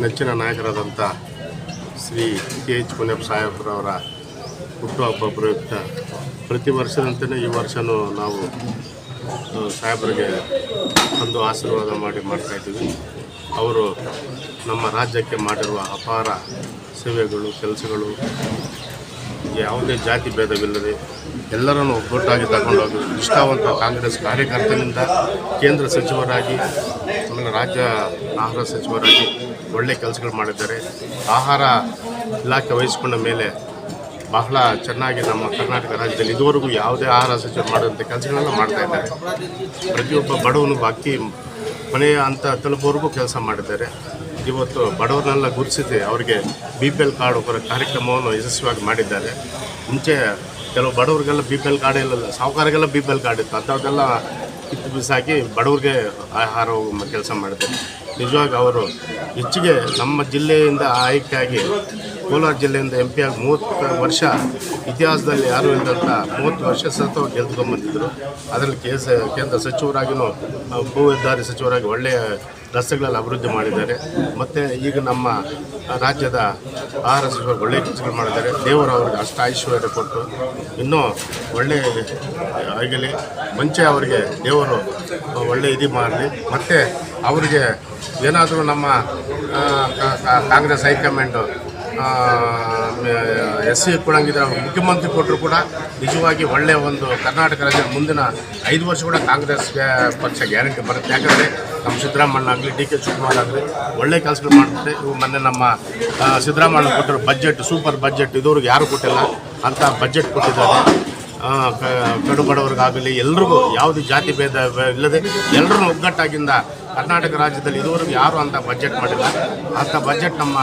ನೆಚ್ಚಿನ ನಾಯಕರಾದಂಥ ಶ್ರೀ KH ಮುನಿಯಪ್ಪ ಸಾಹೇಬ್ರವರ ಹುಟ್ಟುಹಬ್ಬ ಪ್ರಯುಕ್ತ ಪ್ರತಿ ವರ್ಷದಂತೆಯೇ ಈ ವರ್ಷವೂ ನಾವು ಸಾಹೇಬರಿಗೆ ಒಂದು ಆಶೀರ್ವಾದ ಮಾಡ್ತಾಯಿದ್ದೀವಿ. ಅವರು ನಮ್ಮ ರಾಜ್ಯಕ್ಕೆ ಮಾಡಿರುವ ಅಪಾರ ಸೇವೆಗಳು, ಕೆಲಸಗಳು, ಯಾವುದೇ ಜಾತಿ ಭೇದವಿಲ್ಲದೆ ಎಲ್ಲರನ್ನು ಒಗ್ಗಟ್ಟಾಗಿ ತಗೊಂಡೋಗಿ ನಿಷ್ಠಾವಂತ ಕಾಂಗ್ರೆಸ್ ಕಾರ್ಯಕರ್ತನಿಂದ ಕೇಂದ್ರ ಸಚಿವರಾಗಿ ರಾಜ್ಯ ಆಹಾರ ಸಚಿವರಾಗಿ ಒಳ್ಳೆಯ ಕೆಲಸಗಳು ಮಾಡಿದ್ದಾರೆ. ಆಹಾರ ಇಲಾಖೆ ವಹಿಸಿಕೊಂಡ ಮೇಲೆ ಬಹಳ ಚೆನ್ನಾಗಿ ನಮ್ಮ ಕರ್ನಾಟಕ ರಾಜ್ಯದಲ್ಲಿ ಇದುವರೆಗೂ ಯಾವುದೇ ಆಹಾರ ಸಚಿವರು ಮಾಡಿದಂಥ ಕೆಲಸಗಳನ್ನ ಮಾಡ್ತಾಯಿದ್ದಾರೆ. ಪ್ರತಿಯೊಬ್ಬ ಬಡವನಿಗೂ ಅಕ್ಕಿ ಮನೆಯ ಅಂತ ತಲುಪುವರೆಗೂ ಕೆಲಸ ಮಾಡಿದ್ದಾರೆ. ಇವತ್ತು ಬಡವರನ್ನೆಲ್ಲ ಗುರುತಿಸಿ ಅವರಿಗೆ BPL ಕಾರ್ಡ್ ಕೊಡೋ ಕಾರ್ಯಕ್ರಮವನ್ನು ಯಶಸ್ವಿಯಾಗಿ ಮಾಡಿದ್ದಾರೆ. ಮುಂಚೆ ಕೆಲವು ಬಡವರಿಗೆಲ್ಲ BPL ಕಾರ್ಡ್ ಇಲ್ಲ, ಸಾಹುಕಾರರಿಗೆಲ್ಲ BPL ಕಾರ್ಡ್ ಇತ್ತು, ಅಂಥದ್ದೆಲ್ಲ ಕಿತ್ತು ಬಿಸಾಕಿ ಬಡವರಿಗೆ ಆಹಾರ ಕೆಲಸ ಮಾಡಿದ್ದಾರೆ. ನಿಜವಾಗಿ ಅವರು ಹೆಚ್ಚಿಗೆ ನಮ್ಮ ಜಿಲ್ಲೆಯಿಂದ ಆಯ್ಕೆಯಾಗಿ ಕೋಲಾರ ಜಿಲ್ಲೆಯಿಂದ MP ಆಗಿ 30 ವರ್ಷ ಇತಿಹಾಸದಲ್ಲಿ ಯಾರೂ ಇಲ್ಲದಂಥ 30 ವರ್ಷ ಸತತವಾಗಿ ಗೆದ್ದುಕೊಂಡ್ಬಂದಿದ್ದರು. ಅದರಲ್ಲಿ ಕೇಂದ್ರ ಸಚಿವರಾಗಿಯೂ ಭೂ ಹೆದ್ದಾರಿ ಸಚಿವರಾಗಿ ಒಳ್ಳೆಯ ರಸ್ತೆಗಳೆಲ್ಲ ಅಭಿವೃದ್ಧಿ ಮಾಡಿದ್ದಾರೆ. ಮತ್ತು ಈಗ ನಮ್ಮ ರಾಜ್ಯದ ಆಹಾರ ಸಚಿವರು ಒಳ್ಳೆಯ ಕೆಲಸಗಳು ಮಾಡಿದ್ದಾರೆ. ದೇವರು ಅವರಿಗೆ ಅಷ್ಟು ಐಶ್ವರ್ಯ ಕೊಟ್ಟು ಇನ್ನೂ ಒಳ್ಳೆಯ ಆಗಲಿ, ಮುಂಚೆ ಅವರಿಗೆ ದೇವರು ಒಳ್ಳೆಯ ಇದು ಮಾಡಲಿ. ಮತ್ತು ಅವರಿಗೆ ಏನಾದರೂ ನಮ್ಮ ಕಾಂಗ್ರೆಸ್ ಹೈಕಮಾಂಡು SC ಕೊಡಂಗಿದ್ರೆ ಮುಖ್ಯಮಂತ್ರಿ ಕೊಟ್ಟರು ಕೂಡ ನಿಜವಾಗಿ ಒಳ್ಳೆಯ ಒಂದು ಕರ್ನಾಟಕ ರಾಜ್ಯದ ಮುಂದಿನ 5 ವರ್ಷ ಕೂಡ ಕಾಂಗ್ರೆಸ್ ಪಕ್ಷ ಗ್ಯಾರಂಟಿ ಬರುತ್ತೆ. ಯಾಕಂದರೆ ನಮ್ಮ ಸಿದ್ದರಾಮಯ್ಯ ಆಗಲಿ, DK ಶಿವಕುಮಾರ್ ಆಗಲಿ ಒಳ್ಳೆಯ ಕೆಲಸಗಳು ಮಾಡ್ತಾರೆ. ಇವು ಮೊನ್ನೆ ನಮ್ಮ ಸಿದ್ದರಾಮಯ್ಯ ಕೊಟ್ಟಿರೋ ಬಜೆಟ್ ಸೂಪರ್ ಬಜೆಟ್, ಇದುವರೆಗೂ ಯಾರು ಕೊಟ್ಟಿಲ್ಲ ಅಂಥ ಬಜೆಟ್ ಕೊಟ್ಟಿದ್ದಾರೆ. ಕಡು ಬಡವರಿಗಾಗಲಿ ಎಲ್ರಿಗೂ ಯಾವುದೇ ಜಾತಿ ಭೇದ ಇಲ್ಲದೆ ಎಲ್ಲರೂ ಒಗ್ಗಟ್ಟಾಗಿಂದ ಕರ್ನಾಟಕ ರಾಜ್ಯದಲ್ಲಿ ಇದುವರೆಗೂ ಯಾರು ಅಂಥ ಬಜೆಟ್ ಮಾಡಿಲ್ಲ. ಅಂಥ ಬಜೆಟ್ ನಮ್ಮ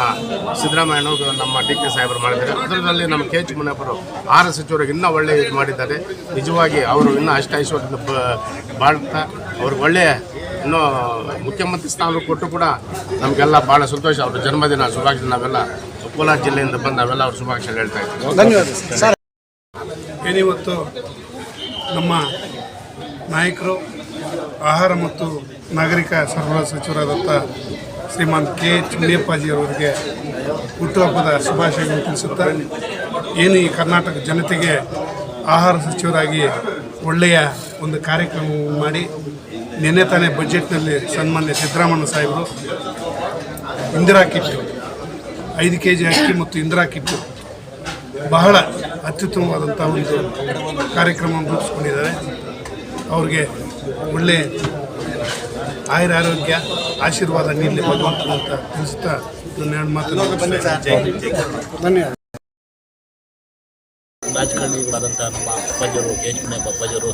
ಸಿದ್ದರಾಮಯ್ಯನವರು, ನಮ್ಮ DK ಸಾಹೇಬರು ಮಾಡಿದ್ದಾರೆ. ಅದರಲ್ಲಿ ನಮ್ಮ KH ಮುನಿಯಪ್ಪರು ಆಹಾರ ಸಚಿವರು ಇನ್ನೂ ಒಳ್ಳೆಯ ಇದು ಮಾಡಿದ್ದಾರೆ. ನಿಜವಾಗಿ ಅವರು ಇನ್ನೂ ಅಷ್ಟು ಐಶ್ವರ್ಯದಿಂದ ಬಾಳ್ತಾ ಅವ್ರಿಗೆ ಒಳ್ಳೆಯ ಇನ್ನೂ ಮುಖ್ಯಮಂತ್ರಿ ಸ್ಥಾನ ಕೊಟ್ಟು ಕೂಡ ನಮಗೆಲ್ಲ ಭಾಳ ಸಂತೋಷ. ಅವ್ರ ಜನ್ಮದಿನ ಶುಭಾಶಯ ನಾವೆಲ್ಲ ಕೋಲಾರ ಜಿಲ್ಲೆಯಿಂದ ಬಂದು ನಾವೆಲ್ಲ ಅವ್ರ ಶುಭಾಶಯ ಹೇಳ್ತಾ ಇದ್ದೀವಿ. ಧನ್ಯವಾದ. ಏನಿವತ್ತು ನಮ್ಮ ನಾಯಕರು ಆಹಾರ ಮತ್ತು ನಾಗರಿಕ ಸರಬರಾಜು ಸಚಿವರಾದಂಥ ಶ್ರೀಮಾನ್ KH ಮುನಿಯಪ್ಪಾಜಿಯವರಿಗೆ ಹುಟ್ಟುಹಬ್ಬದ ಶುಭಾಶಯಗಳನ್ನು ತಿಳಿಸುತ್ತಾ, ಏನು ಈ ಕರ್ನಾಟಕ ಜನತೆಗೆ ಆಹಾರ ಸಚಿವರಾಗಿ ಒಳ್ಳೆಯ ಒಂದು ಕಾರ್ಯಕ್ರಮ ಮಾಡಿ ನಿನ್ನೆ ತಾನೇ ಬಜೆಟ್ನಲ್ಲಿ ಸನ್ಮಾನ್ಯ ಸಿದ್ದರಾಮಯ್ಯ ಸಾಹೇಬರು ಇಂದಿರಾ ಕಿಟ್ಟು 5 kg ಅಕ್ಕಿ ಮತ್ತು ಇಂದಿರಾ ಕಿಟ್ಟು ಬಹಳ ಅತ್ಯುತ್ತಮವಾದಂಥ ಒಂದು ಕಾರ್ಯಕ್ರಮವನ್ನು ರೂಪಿಸ್ಕೊಂಡಿದ್ದಾರೆ. ಅವ್ರಿಗೆ ಒಳ್ಳೆಯ ಆಯುರಾರೋಗ್ಯ ಆಶೀರ್ವಾದ ನೀಡಲಿ ಭಗವಂತನಂತ ತಿಳಿಸುತ್ತಾ ನನ್ನ 2 ಮಾತನ್ನು ಧನ್ಯವಾದ. ರಾಜಕಾರಣಿಗಳಾದಂಥ ನಮ್ಮ ಅಪ್ಪಾಜಿಯವರು KH ಮುನಿಯಪ್ಪ ಅಪ್ಪಾಜಿಯವರು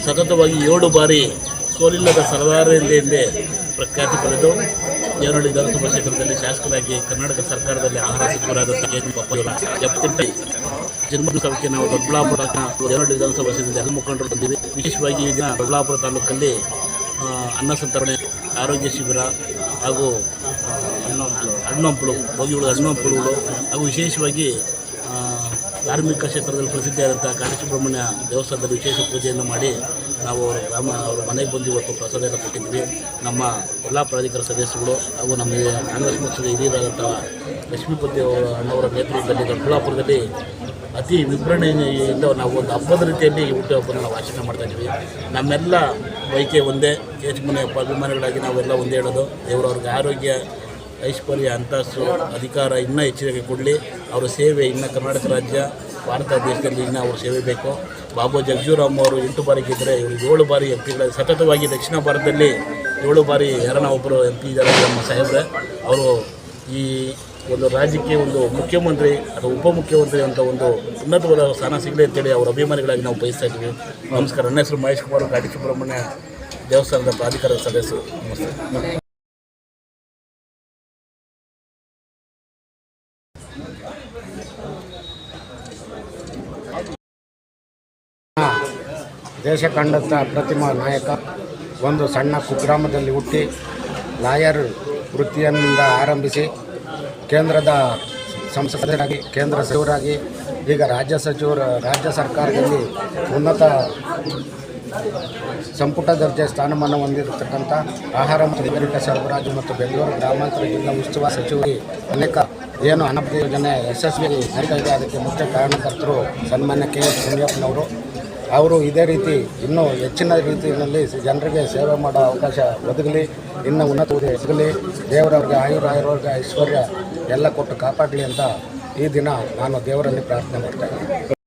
ಸತತವಾಗಿ 7 ಬಾರಿ ಸೋಲಿಲ್ಲದ ಸರ್ದಾರ ಎಂದೇ ಪ್ರಖ್ಯಾತಿ ಪಡೆದು ದೇವನಹಳ್ಳಿ ವಿಧಾನಸಭಾ ಕ್ಷೇತ್ರದಲ್ಲಿ ಶಾಸಕರಾಗಿ ಕರ್ನಾಟಕ ಸರ್ಕಾರದಲ್ಲಿ ಆಹಾರ ಸಚಿವರಾದಂಥ KH ಮುನಿಯಪ್ಪ ಅಪ್ಪಾಜಿಯವರ 78 ಜನ್ಮದಿವಸಕ್ಕೆ ನಾವು ದೊಡ್ಡಬಳ್ಳಾಪುರ ದೇವನಹಳ್ಳಿ ವಿಧಾನಸಭಾ ಕ್ಷೇತ್ರದಲ್ಲಿ ಎಲ್ಲ ಮುಖಂಡರು ಬಂದಿವೆ. ವಿಶೇಷವಾಗಿ ಈಗ ದೊಡ್ಡಬಳ್ಳಾಪುರ ತಾಲೂಕಲ್ಲಿ ಅನ್ನ ಸಂತರಣೆ, ಆರೋಗ್ಯ ಶಿಬಿರ ಹಾಗೂ ಹಣ್ಣು ರೋಗಿಗಳು ಹಣ್ಣು ಹಂಪಲುಗಳು ಹಾಗೂ ವಿಶೇಷವಾಗಿ ಧಾರ್ಮಿಕ ಕ್ಷೇತ್ರದಲ್ಲಿ ಪ್ರಸಿದ್ಧಿಯಾದಂಥ ಕಾಂಚೀಪುರಮಣ್ಯ ದೇವಸ್ಥಾನದಲ್ಲಿ ವಿಶೇಷ ಪೂಜೆಯನ್ನು ಮಾಡಿ ನಾವು ಅವರ ಮನೆಗೆ ಬಂದು ಇವತ್ತು ಪ್ರಸಾದ ಎಲ್ಲ ಕೊಟ್ಟಿದ್ವಿ. ನಮ್ಮ ಎಲ್ಲ ಪ್ರಾಧಿಕಾರ ಸದಸ್ಯರುಗಳು ಹಾಗೂ ನಮ್ಮ ಕಾಂಗ್ರೆಸ್ ಪಕ್ಷದ ಹಿರಿಯರಾದಂಥ ಲಕ್ಷ್ಮೀಪತಿ ಅಣ್ಣವರ ನೇತೃತ್ವದಲ್ಲಿ ದೊಡ್ಡಬಳ್ಳಾಪುರದಲ್ಲಿ ಅತಿ ವಿಜೃಂಭಣೆಯಿಂದ ನಾವು ಒಂದು ಹಬ್ಬದ ರೀತಿಯಲ್ಲಿ ಹುಟ್ಟುಹಬ್ಬನ ನಾವು ಆಚರಣೆ ಮಾಡ್ತಾಯಿದ್ದೀವಿ. ನಮ್ಮೆಲ್ಲ ಬಯಕೆ ಒಂದೇ, KH ಮುನಿಯಪ್ಪ ಅಭಿಮಾನಿಗಳಾಗಿ ನಾವೆಲ್ಲ ಒಂದೇ ಹೇಳೋದು, ದೇವರು ಅವ್ರಿಗೆ ಆರೋಗ್ಯ, ಐಶ್ವರ್ಯ, ಅಂತಸ್ತು, ಅಧಿಕಾರ ಇನ್ನೂ ಹೆಚ್ಚಿಗೆ ಕೊಡಲಿ. ಅವರ ಸೇವೆ ಇನ್ನು ಕರ್ನಾಟಕ ರಾಜ್ಯ, ಭಾರತ ದೇಶದಲ್ಲಿ ಇನ್ನೂ ಅವ್ರ ಸೇವೆ ಬೇಕು. ಬಾಬು ಜಗಜೀವರಾಮ್ ಅವರು 8 ಬಾರಿ ಗೆದ್ದರೆ, ಇವರು 7 ಬಾರಿ MP ಸತತವಾಗಿ ದಕ್ಷಿಣ ಭಾರತದಲ್ಲಿ 7 ಬಾರಿ ಯಾರನ್ನ ಒಬ್ಬರು MP ಇದ್ದಾರೆ ನಮ್ಮ ಸಾಹೇಬ್ರೆ. ಅವರು ಈ ಒಂದು ರಾಜ್ಯಕ್ಕೆ ಒಂದು ಮುಖ್ಯಮಂತ್ರಿ ಅಥವಾ ಉಪಮುಖ್ಯಮಂತ್ರಿ ಅಂತ ಒಂದು ಉನ್ನತವಾದ ಸ್ಥಾನ ಸಿಗಲಿ ಅಂತೇಳಿ ಅವರ ಅಭಿಮಾನಿಗಳಾಗಿ ನಾವು ಬಯಸ್ತಾ ಇದ್ದೀವಿ. ನಮಸ್ಕಾರ. ನನ್ನ ಹೆಸರು ಮಹೇಶ್ ಕುಮಾರ್, ಕಾಂಚೀಪುರಮಣ್ಯ ದೇವಸ್ಥಾನದ ಪ್ರಾಧಿಕಾರದ ಸದಸ್ಯರು. ನಮಸ್ತೆ. ದೇಶ ಕಂಡಂಥ ಪ್ರತಿಮಾ ನಾಯಕ, ಒಂದು ಸಣ್ಣ ಕುಗ್ರಾಮದಲ್ಲಿ ಹುಟ್ಟಿ ಲಾಯರ್ ವೃತ್ತಿಯಿಂದ ಆರಂಭಿಸಿ ಕೇಂದ್ರದ ಸಂಸದರಾಗಿ, ಕೇಂದ್ರ ಸಚಿವರಾಗಿ, ಈಗ ರಾಜ್ಯ ಸರ್ಕಾರದಲ್ಲಿ ಉನ್ನತ ಸಂಪುಟ ದರ್ಜೆ ಸ್ಥಾನಮಾನ ಹೊಂದಿರತಕ್ಕಂಥ ಆಹಾರ ಮತ್ತು ನಾಗರಿಕ ಸರಬರಾಜು ಮತ್ತು ಬೆಂಗಳೂರು ಗ್ರಾಮಾಂತರ ಜಿಲ್ಲಾ ಉಸ್ತುವಾರಿ ಸಚಿವರಿಗೆ ಅನೇಕ ಏನು ಅನಾಮತ ಯೋಜನೆ ಯಶಸ್ವಿ ನಡೀತಾ ಅದಕ್ಕೆ ಮುಖ್ಯ ಕಾರಣಕರ್ತರು ಸನ್ಮಾನ್ಯ KH ಮುನಿಯಪ್ಪನವರು. ಅವರು ಇದೇ ರೀತಿ ಇನ್ನೂ ಹೆಚ್ಚಿನ ರೀತಿಯಲ್ಲಿ ಜನರಿಗೆ ಸೇವೆ ಮಾಡೋ ಅವಕಾಶ ಒದಗಲಿ, ಇನ್ನು ಉನ್ನತ ಹುದ್ದೆ ಸಿಗಲಿ, ದೇವರವ್ರಿಗೆ ಆಯುರಾರೋಗ್ಯ ಐಶ್ವರ್ಯ ಎಲ್ಲ ಕೊಟ್ಟು ಕಾಪಾಡಲಿ ಅಂತ ಈ ದಿನ ನಾನು ದೇವರಲ್ಲಿ ಪ್ರಾರ್ಥನೆ ಮಾಡ್ತೇನೆ.